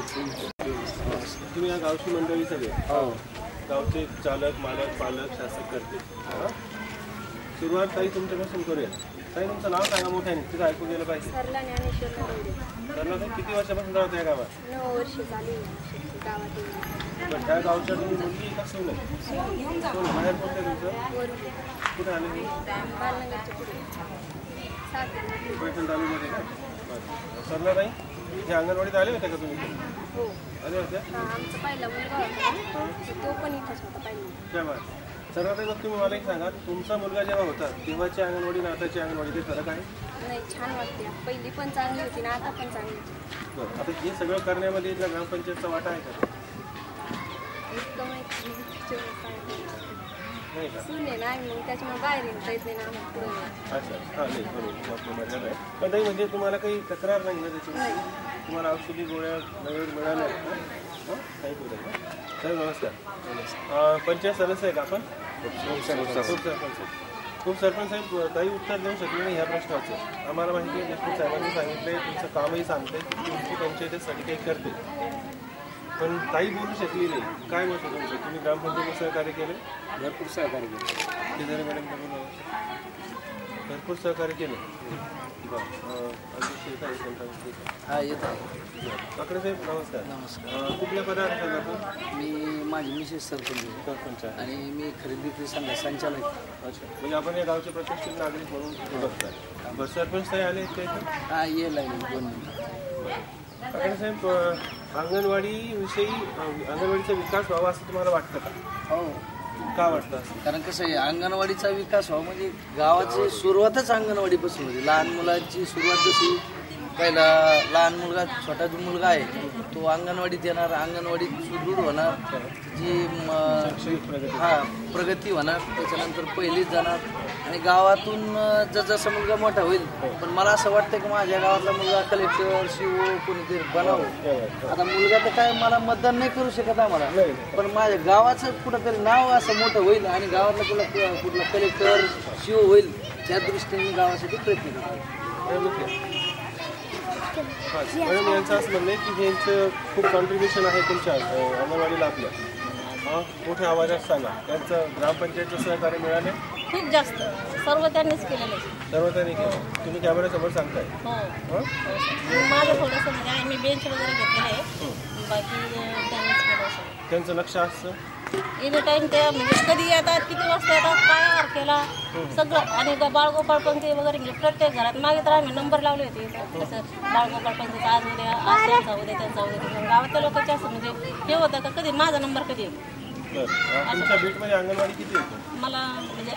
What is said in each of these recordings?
तुम्ही या गावची मंडळी सगळे गावचे चालक मालक पालक शासक करते सुरुवात ताई तुमच्यापासून करूया ताई तुमचं नाव सांगा मोठ्याने तिथं ऐकू गेलं पाहिजे सरला ज्ञानेश्वर नरवडे सरला किती वर्षापासून राहता या गावात 9 वर्ष झाली गावात पण त्या गावच्या तुम्ही मुलगी का सून आहे बाहेर कोणत्या तुमचं कुठे आले मी बालनगरच्या पुढे पैठण तालुक्यामध्ये का सरला ताई हे अंगणवाडीत आले होते का तुम्ही हो आले होते आमचा पहिला मुलगा होता तो पण इथंच होता पहिला त्या बाय सर्वात मग तुम्ही मला एक सांगा तुमचा मुलगा जेव्हा होता तेव्हाची अंगणवाडी आणि आताची अंगणवाडी ते फरक आहे नाही छान वाटते पहिली पण चांगली होती ना आता पण चांगली होती बरं आता हे सगळं करण्यामध्ये इथल्या ग्रामपंचायतचा वाटा आहे का इतकं नाही का सुने ना मग त्याच्यामुळे बाहेर निघता येत नाही ना आम्हाला पुढे अच्छा हां नाही बरोबर मजा आहे पण ताई म्हणजे तुम्हाला काही तक्रार नाही ना त्याची तुम्हाला औषधी गोळ्या वेळेवर मिळाल्या हां काही बोलत सर नमस्कार पंचायत सदस्य आहे का आपण खूप सरपंच साहेब ताई उत्तर देऊ शकले नाही ह्या प्रश्नाचं आम्हाला माहिती आहे देशमुख साहेबांनी सांगितलं तुमचं कामही सांगते तुमची पंचायतीसाठी काही करते पण ताई बोलू शकली नाही काय मत तुमचं तुम्ही ग्रामपंचायतीला सहकार्य केले भरपूर सहकार्य केलं केदारे मॅडम भरपूर सहकार्य केलं बरं हा येत आहे काकडे साहेब नमस्कार नमस्कार कुठल्या पदार्थ सांगा आपण मी माझी मिसेस सरपंच आणि मी खरेदी संघ संचालक अच्छा म्हणजे आपण या गावचे प्रतिष्ठित नागरिक म्हणून बघताय बरं सरपंच ताई आले ते हा ये लागेल 2 मिनिटं काकडे साहेब अंगणवाडीविषयी अंगणवाडीचा विकास व्हावा असं तुम्हाला वाटतं का हो का वाटतं असं कारण कसं आहे अंगणवाडीचा विकास व्हावा म्हणजे गावाची सुरुवातच अंगणवाडीपासून होती लहान मुलांची सुरुवात जशी पहिला लहान मुलगा छोटा जो मुलगा आहे तो अंगणवाडीत येणार अंगणवाडीत सुदृढ होणार जी प्रगती होणार त्याच्यानंतर पहिलीच जाणार आणि गावातून जसं मुलगा मोठा होईल पण मला असं वाटतं की माझ्या गावातला मुलगा कलेक्टर सीओ कोणीतरी बनावं आता मुलगा तर काय मला मतदान नाही करू शकत आम्हाला पण माझ्या गावाचं कुठंतरी नाव असं मोठं होईल आणि गावातला कुठला कलेक्टर सीओ होईल त्या दृष्टीने मी गावासाठी प्रयत्न करतो मॅडम यांचं असं म्हणणं आहे की यांचं खूप कॉन्ट्रीब्युशन आहे तुमच्या अंगणवाडीला आपल्या मोठ्या आवाजात सांगा त्यांचं ग्रामपंचायतचं सहकार्य मिळाले खूप जास्त सर्व त्यांनीच केलेलं आहे सर्व त्यांनी केलं तुम्ही कॅमेऱ्यासमोर सांगताय हो माझं थोडंसं म्हणजे आहे मी बेंच वगैरे घेतलेलं आहे बाकी त्यांनीच केलं त्यांचं लक्ष असतं एनी टाईम ते म्हणजे कधी येतात किती वाजता येतात काय आहार केला सगळं आणि बाळगोपाळपंथी वगैरे म्हणजे प्रत्येक घरात मागे तर आम्ही नंबर लावले होते तसं बाळगोपाळपंथीचं आज उद्या आज त्यांचा उद्या गावातल्या लोकांचे असं म्हणजे हे होतं का कधी माझा नंबर कधी येतो तुमच्या बीटमध्ये अंगणवाडी किती येतो मला म्हणजे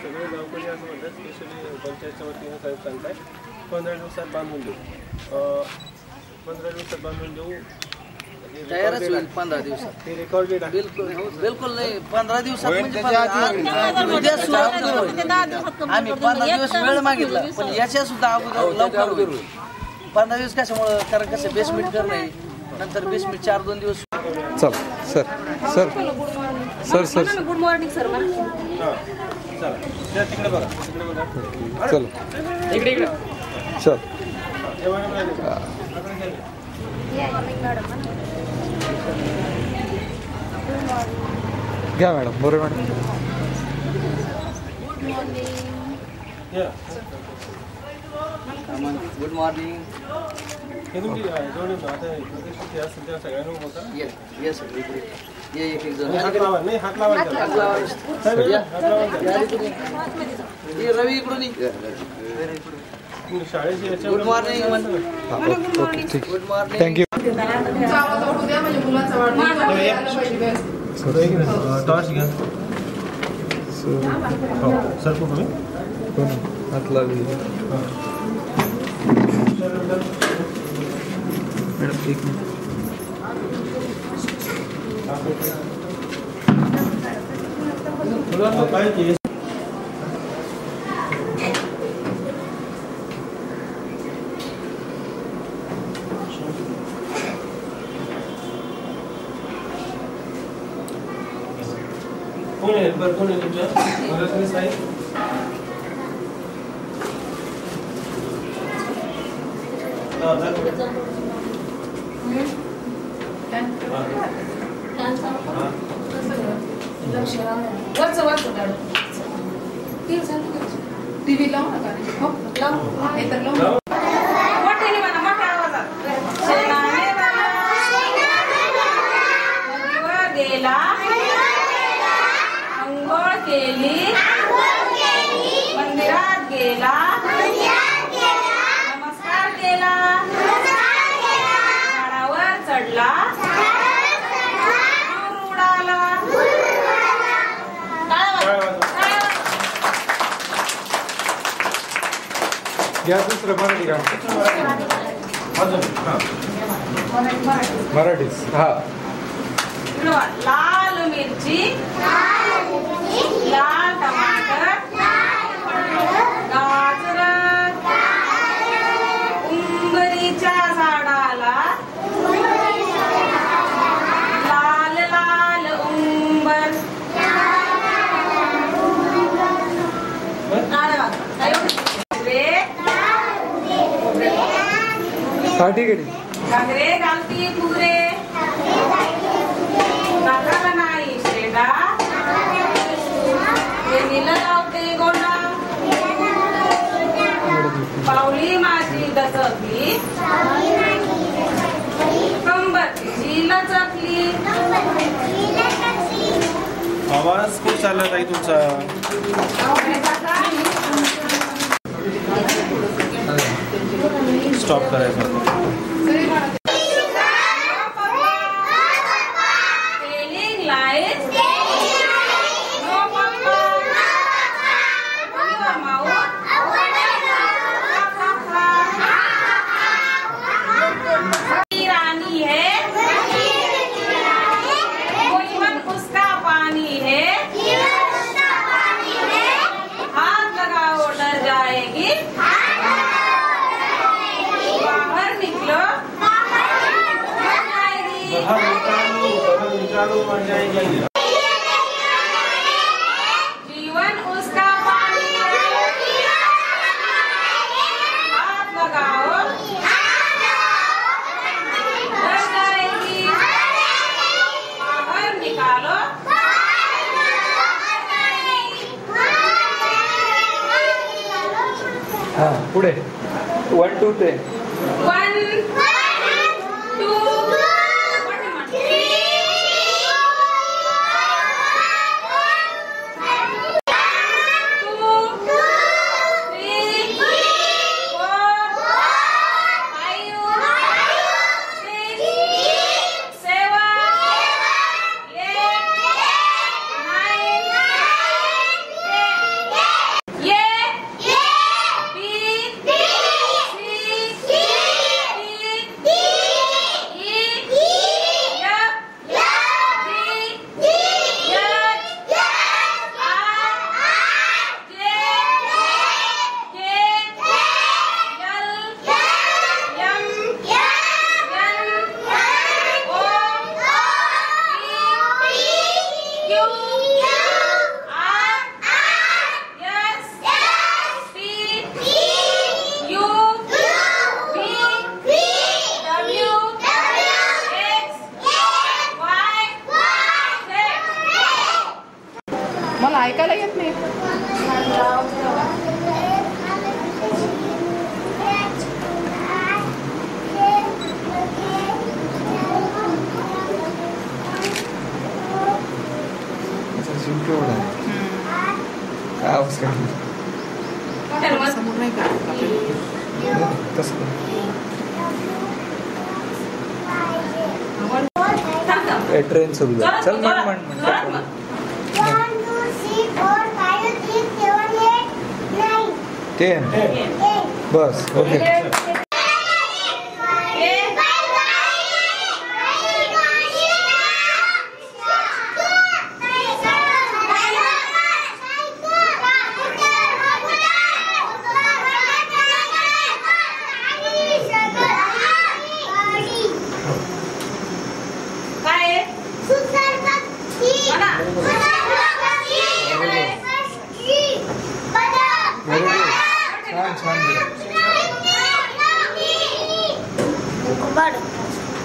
सगळे गावकरी असं म्हणतात स्पेशली पंचायतच्या वतीनं साहेब सांगताय 15 दिवसात बांधून देऊ 15 दिवसात बांधून देऊ तयारच होईल 15 दिवसात ते रेकॉर्डेड आहे बिलकुल नाही 15 दिवसात म्हणजे उद्या सुरुवात करू आम्ही 15 दिवस वेळ मागितला पण याच्या सुद्धा अगोदर लवकर होईल 15 दिवस कशामुळे कारण कसं बेसमेंट करणं नंतर बेसमेंट 4-2 दिवस चल sir sir sir sir good morning sir चला तिकडे बघा चल इकडे चल घ्या मॅडम बरोबर मॅडम गुड मॉर्निंग हे तुमची जोडून आता सगळ्यांना बोलता ये सर ये एक जण हात लावा नाही हात लावा रवी इकडून शाळेची गुड मॉर्निंग ओके ठीक गुड मॉर्निंग थँक्यू टॉर्च घ्या सर कुठून हात लावली मॅडम एक मिनिट काय कोण आहे बरं कोण आहे तुमच्या मदतनीस साहेब टीव्ही लावू नका हो लावू नाहीतर लावू मोठ्याने म्हणा मोठ्या आवाजात गेला अंघोळ केली मंदिरात गेला नमस्कार केला झाडावर चढला दूर उडाला या दुसरं मराठी गाणं मराठीच हा लाल मिरची लाल टमाटर गाजर उंबरीच्या झाडाला लाल लाल उंबर साठी गेली घागरे घालती पुरे काकाला नाही शेंडा नेहमीला लावते गोंडा पावली माझी दचकली कंबर तिची लचकली आवाज खूप चालला ताई तुमचा स्टॉप करायचा जीवन उसका पानी हाथ लगाओ डर जाएगी बाहर निकालो हा पुढे 1 2 3 1 2 मला ऐकायला येत नाही काय आवाज समोर नाही का कसं ट्रेन सुरू झाली चल म्हण 10 बस ओके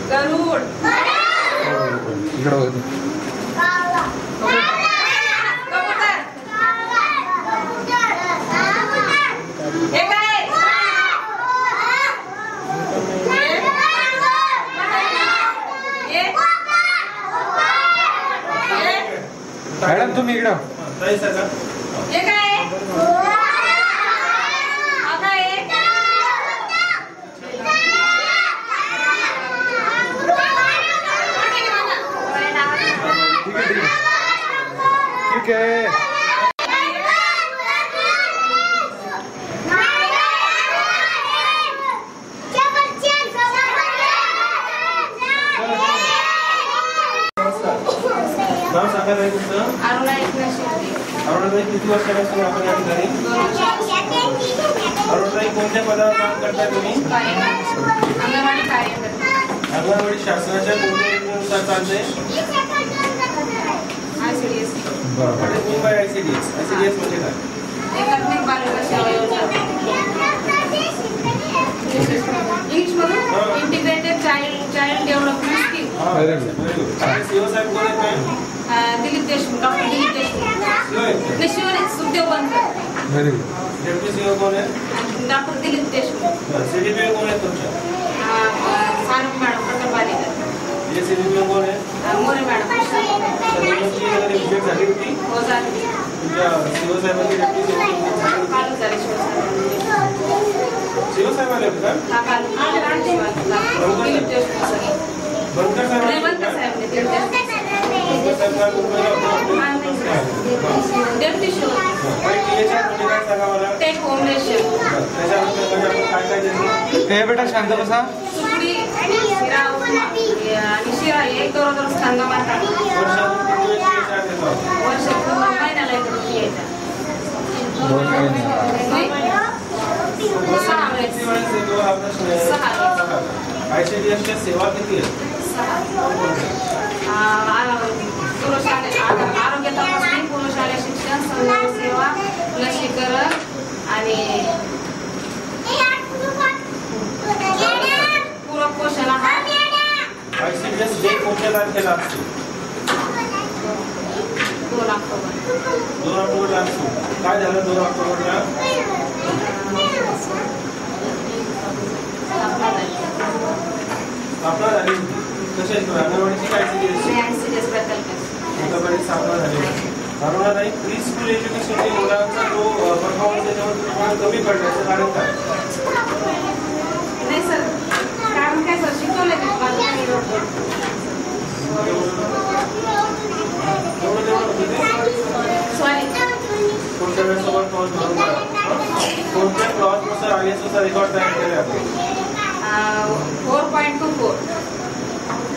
गरुड इकडं बघ. मॅडम तुम्ही इकडं ताई सगळं ठीक आहे. नाव सांगा ताई तुमचं. अरुणाताई किती वर्षापासून आपण या ठिकाणी? अरुणाताई कोणत्या पदावर काम करताय तुम्ही? अंगणवाडी शासनाच्या कोणत्या योजनेनुसार चालते? मुंबई ICDS. ICDS म्हणजे काय? Integrated child development scheme. CO साहेब कोण आहेत ma'am? Dilip Deshmukh, doctor Dilip Deshmukh. Sukhdev Bankar. Deputy CO कोण आहे? डॉक्टर दिलीप देशमुख. CDPO कोण आहेत तुमच्या? सानप मॅडम, प्रताप बालेकर. CDPO कोण आहे? मोरे मॅडम. विजिट झाली होती? हो झाली. तुमच्या सीओ साहेबांची डेप्युटी काल झाली सीओ साहेब आले होते का? दिलीप देशमुख सर. बनकर साहेब नाही, बनकर साहेब नाही, दिलीप देशमुख. बनकर साहेब काय मुंबईला होते? डेप्युटी शिव. म्हणजे काय सांगा मला? Take home ration. त्याच्यानंतर आपण काय काय देतो? हे बेटा शांत बसा. सुकडी, शिरा, उपमा आणि शिरा एक दररोज सांगा मारतात. वर्षातून किती वेळेस THR देतो? वर्षातून महिन्याला एक रुपये यायचा. 2 महिने. सहा वेळेस. किती वेळेस देतो हा प्रश्न आहे? 6. ICDSच्या सेवा किती आहेत? आरोग्य तपासणी, पुरुषालय शिक्षण, संघ सेवा, लसीकरण आणि पूरक पोषण आहार. ICDS डे कोणत्या तारखेला असतो? 2 ऑक्टोबर. 2 ऑक्टोबरला असतो. काय झालं 2 ऑक्टोबरला? स्थापना झाली होती. कशी आहे अंगणवाडीची काय ICDS मोठ्यापणे स्थापना झाली होती. अरुणाताई प्री स्कूल एज्युकेशनच्या मुलांचा जो परफॉर्मन्स त्याच्यावर तुम्हाला कमी पडण्याचं कारण काय? नाही सर, कारण काय सर शिकवलं कोणत्या वेळेसोबत कोणत्या क्लॉजनुसार ISOचा रेकॉर्ड तयार केले आपण? 4.24.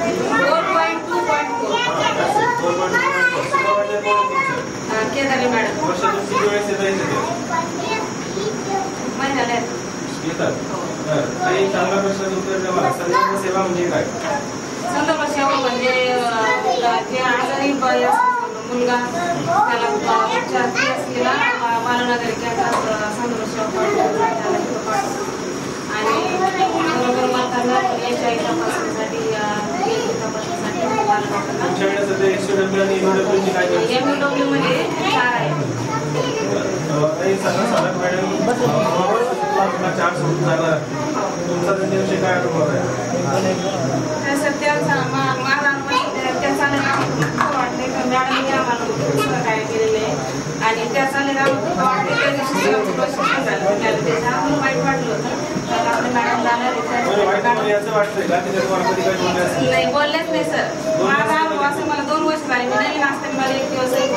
4.2.4. केदारी मॅडम. वर्षातून किती वेळेस येता येते? महिन्याला येतात. काही चांगला प्रश्नाचं उत्तर द्यावा. संदर्भ सेवा म्हणजे काय? संदर्भ सेवा म्हणजे जे आजारी मुलगा त्याला उपचार असलेला बालनगरी केंद्रात संदर्भ सेवा आणि बरोबर मातांना HIV तपासणीसाठी तुमच्याकडे सध्या SUW आणि MUW ची काय गरज? MUW मध्ये 4 आहे. काही सांगा साधक मॅडम, 4 सोडून झाला तुमचा त्यांच्याविषयी काय अनुभव आहे? सध्याचा माझा त्याचा वाटते तर मॅडमने आम्हाला काय केलेलं आहे आणि त्याचा वाटते त्या दिवशी प्रशिक्षण झालं त्याच्या आम्हाला वाईट वाटलं होतं. तर आपल्या मॅडम जाणार याचं वाटतंय का त्याच्यात नाही बोललेच नाही सर. माझा अनुभव असं मला 2 वर्ष झाले. मी नवीन असताना मला 1 दिवसही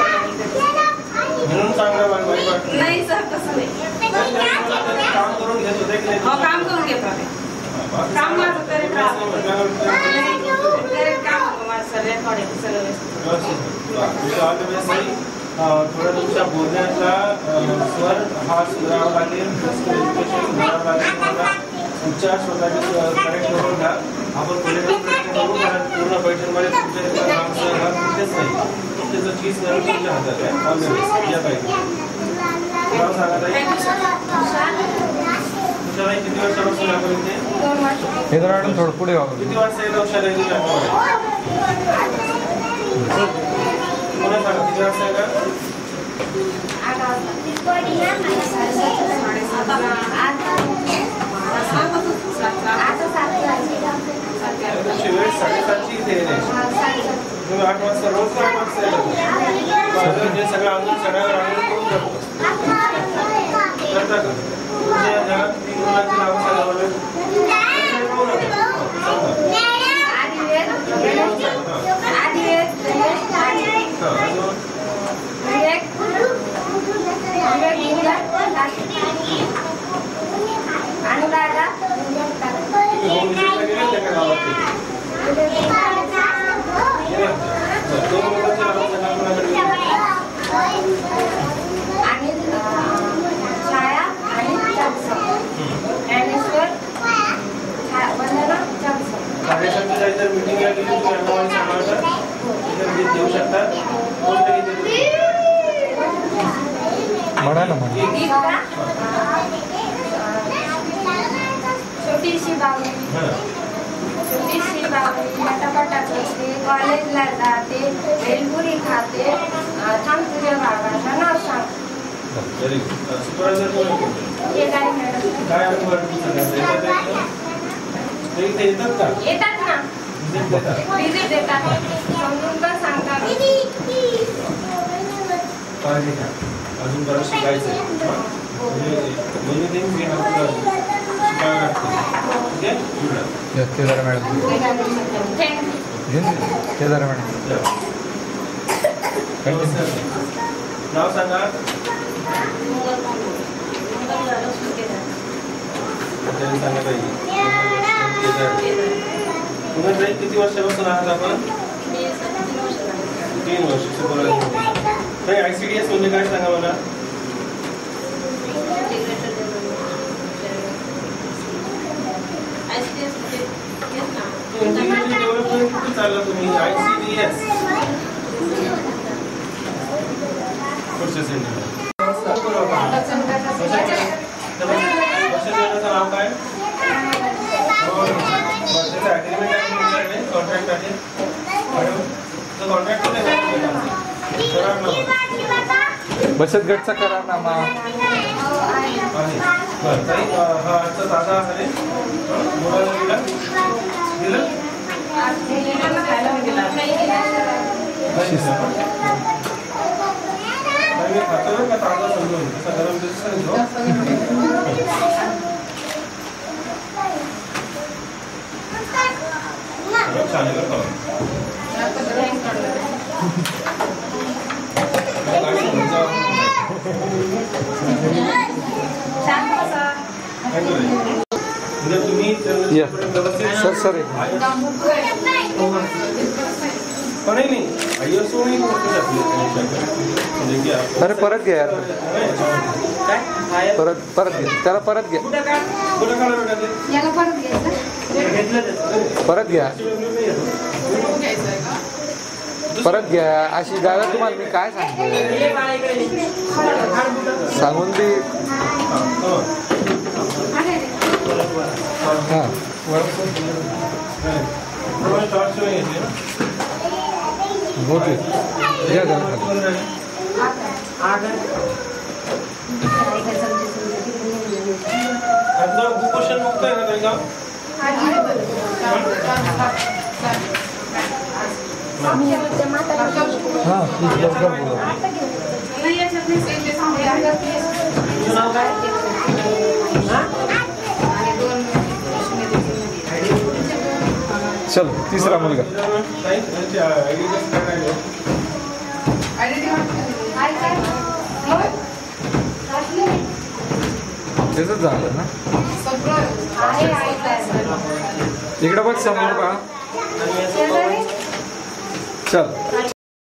म्हणून चांगलं वाईट वाटतं नाही सर, तसं नाही. काम करून घेत होते की हो, काम करून घेत होते. काम माझं तरी काम होतं माझं सर. रेकॉर्डिंग सगळं थोडा तुमच्या बोलण्याचा स्वर हा सुधारावा लागेल. उच्चार स्वतःचे करेक्ट करून घ्या. आपण पुढे प्रयत्न करू कारण पूर्ण बैठकमध्ये तुमच्या नाही त्याचं चीज तुमच्या हातात आहे. All the best. या पाहिजे नाव सांगा ताई. तुमच्या किती वर्षापासून आपण इथे 2 वर्ष. हे जरा मॅडम थोडं पुढे व्हावं. किती वाजता येतं शाळेत तुझ्या पुन्हा सांगा किती वाजता येतं? 8 वाजता. तुमची वेळ 7:30ची इथे येण्याची. तुम्ही 8 वाजता रोज 8 वाजता येतात. जे सगळं आंदोलन सगळ्यावर आंदोलन करून करतो करता का? तुमच्या घरात 3 मुलांची नावं सांगा मला. अनुराधा आणि छाया आणि ज्ञानेश्वर वंदना कार्यशाळेत जायचं मीटिंगला गेली तुम्ही अंगणवाडी सांभाळता तिथे देऊ शकता. कोणतं घेते तुम्ही? म्हणा ना म्हणा. छोटीशी बावली पटापटा करते, कॉलेजला जाते, भेलपुरी खाते, थांब तुझ्या बाबाचं नाव सांग. Very good. सुपरवायझर कोण आहे? हे काय मॅडम काय अनुभव सांगायचं? ते इथे येतात का? येतात ना, विजिट देतात? विजिट देतात, समजून पण सांगतात. काळजी घ्या. अजून बरं शिकायचं आहे. म्हणजे ते मी शिकायला लागते. ओके? ते जरा मॅडम. ते जरा मॅडम. नाव सांगा. सांगा पाहिजे. तुम्ही ताई किती वर्षापासून आहात आपण? 3 वर्ष. सुपरवायझर. ICDS म्हणजे काय सांगा मला. डेव्हलपमेंट कुठे चालला तुम्ही? ICDS पुढच्या सेंटरला. नाव काय? त्याचं ॲग्रीमेंट आहे तुमच्याकडे? कॉन्ट्रॅक्ट आहे? कॉन्ट्रॅक्ट आहे. बचत गटचा करारनामा आहे. बरं ताई हा आजचा ताजा आहे. मुलाला दिला दिलं मी खातो का ताजा समजून तसा गरम दिवस चालेल का? तुम्ही सर सर नाही अरे परत घ्या यार. परत घ्या त्याला. परत घ्या परत घ्या परत घ्या. अशी जागा तुम्हाला मी काय सांगतो सांगून दे. हां ओके या जरा कुपोषण मुक्त आहे ना काही गाव? हां प्लीज लवकर बोला. चल तिसरा मुलगा. त्याच झालं ना. इकडं बघ समोर का. चल